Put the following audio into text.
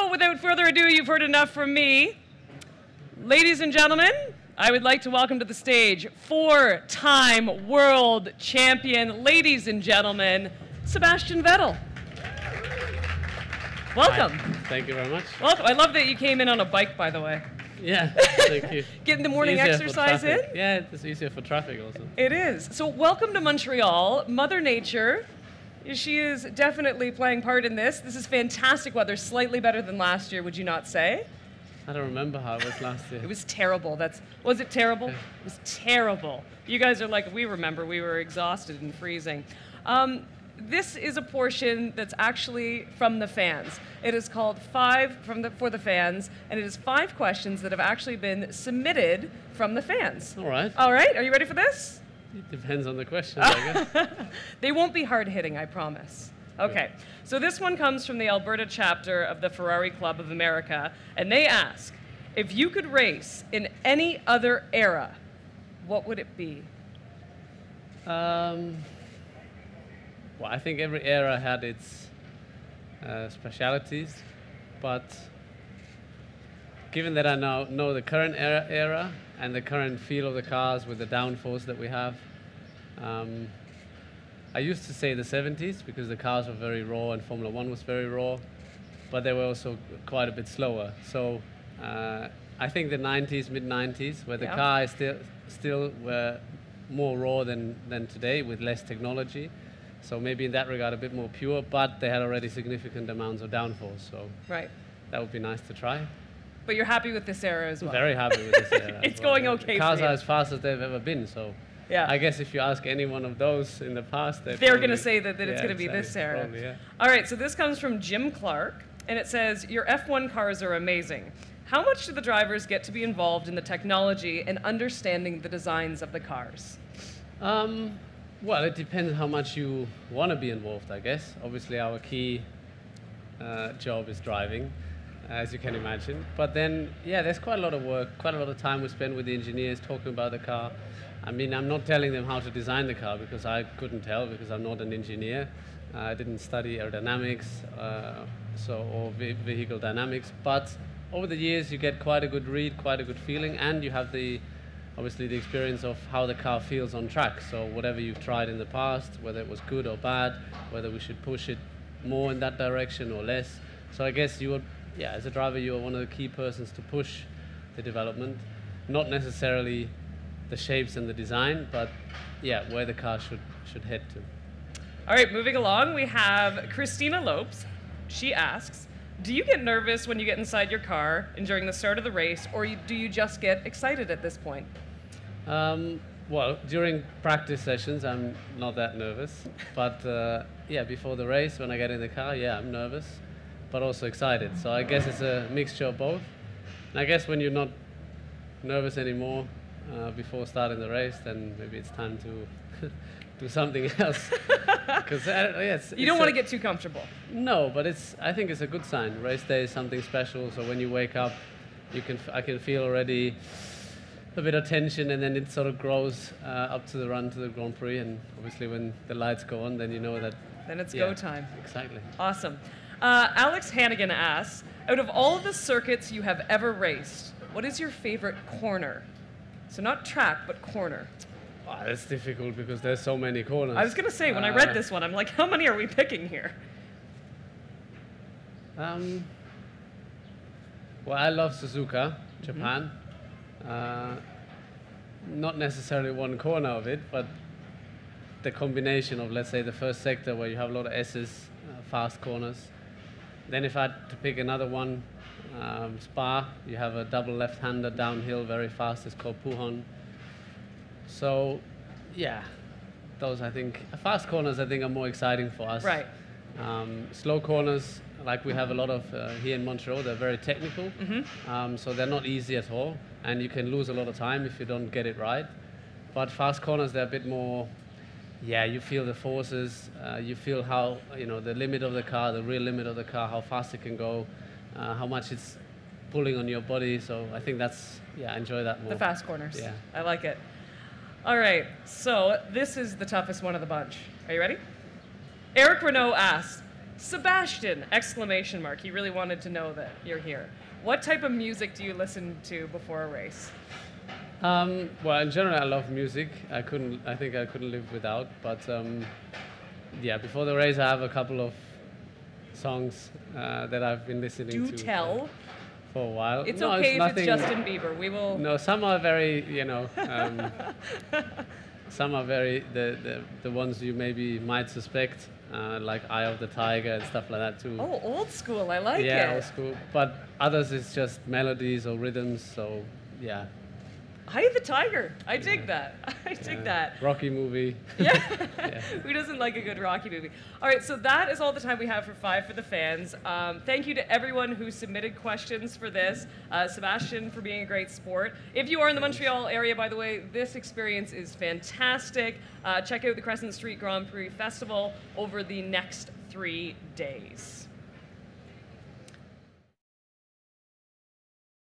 So, without further ado, you've heard enough from me. Ladies and gentlemen, I would like to welcome to the stage four-time world champion, ladies and gentlemen, Sebastian Vettel. Welcome. Hi. Thank you very much. Welcome. I love that you came in on a bike, by the way. Yeah, thank you. Getting the morning exercise in? Yeah, it's easier for traffic also. It is. So welcome to Montreal. Mother Nature, she is definitely playing part in this. This is fantastic weather, slightly better than last year, would you not say? I don't remember how it was last year. It was terrible. Was it terrible? Yeah. It was terrible. You guys are like, we remember, we were exhausted and freezing. This is a portion that's actually from the fans. It is called for the fans, and it is 5 questions that have actually been submitted from the fans. All right. All right, are you ready for this? It depends on the question, I guess. They won't be hard-hitting, I promise. Okay, so this one comes from the Alberta chapter of the Ferrari Club of America, and they ask, if you could race in any other era, what would it be? Well, I think every era had its specialities, but given that I now know the current era and the current feel of the cars with the downforce that we have, I used to say the 70s because the cars were very raw and Formula One was very raw, but they were also quite a bit slower. So I think the 90s, mid-90s, where the car is still were more raw than today with less technology. So maybe in that regard a bit more pure, but they had already significant amounts of downforce. So that would be nice to try. But you're happy with this era as well? Very happy with this era. It's going okay. The cars are as fast as they've ever been. So I guess if you ask any one of those in the past, they're going to say that it's going to be this era. Probably, yeah. All right, so this comes from Jim Clark, and it says, your F1 cars are amazing. How much do the drivers get to be involved in the technology and understanding the designs of the cars? Well, it depends how much you want to be involved, I guess. Obviously, our key job is driving, as you can imagine. But then, yeah, there's quite a lot of work, quite a lot of time we spend with the engineers talking about the car. I mean, I'm not telling them how to design the car because I couldn't tell because I'm not an engineer. I didn't study aerodynamics or vehicle dynamics. But over the years, you get quite a good read, quite a good feeling, and you have obviously the experience of how the car feels on track. So whatever you've tried in the past, whether it was good or bad, whether we should push it more in that direction or less. So I guess as a driver, you are one of the key persons to push the development, not necessarily the shapes and the design, but where the car should head to. All right, moving along, we have Christina Lopes. She asks, do you get nervous when you get inside your car and during the start of the race, or do you just get excited at this point? Well, during practice sessions, I'm not that nervous. But before the race, when I get in the car, I'm nervous, but also excited. So I guess it's a mixture of both. And I guess when you're not nervous anymore before starting the race, then maybe it's time to do something else. Because you don't want to get too comfortable. No, but I think it's a good sign. Race day is something special. So when you wake up, I can feel already a bit of tension, and then it sort of grows up to the run to the Grand Prix. And obviously, when the lights go on, then you know that. Then it's go time. Exactly. Awesome. Alex Hannigan asks, out of all of the circuits you have ever raced, what is your favorite corner? So not track, but corner. Wow, that's difficult because there's so many corners. I was going to say, when I read this one, I'm like, how many are we picking here? Well, I love Suzuka, Japan. Not necessarily one corner of it, but the combination of, let's say, the first sector where you have a lot of S's, fast corners. Then if I had to pick another one, Spa, you have a double left-hander downhill, very fast. It's called Pujon. So, those I think, fast corners I think are more exciting for us. Right. Slow corners, like we have a lot of here in Montreal, they're very technical. So they're not easy at all, and you can lose a lot of time if you don't get it right. But fast corners, they're a bit more, you feel the forces, you feel how, the limit of the car, the real limit of the car, how fast it can go, how much it's pulling on your body. So I think that's, I enjoy that more. The fast corners. Yeah. I like it. All right, so this is the toughest one of the bunch. Are you ready? Eric Renault asks, Sebastian! Exclamation mark. He really wanted to know that you're here. What type of music do you listen to before a race? Well, in general, I love music. I think I couldn't live without. But yeah, before the race, I have a couple of songs that I've been listening to. Do tell. For a while. It's no, okay it's if it's Justin Bieber. We will. No, some are very, some are very the ones you maybe might suspect, like Eye of the Tiger and stuff like that too. Oh, old school. I like it. Yeah, old school. But others is just melodies or rhythms. So yeah. Eye of the Tiger. I dig that. I dig that. Rocky movie. Yeah. Yeah. Who doesn't like a good Rocky movie? All right, so that is all the time we have for Five for the Fans. Thank you to everyone who submitted questions for this. Sebastian for being a great sport. If you are in the Montreal area, by the way, this experience is fantastic. Check out the Crescent Street Grand Prix Festival over the next 3 days.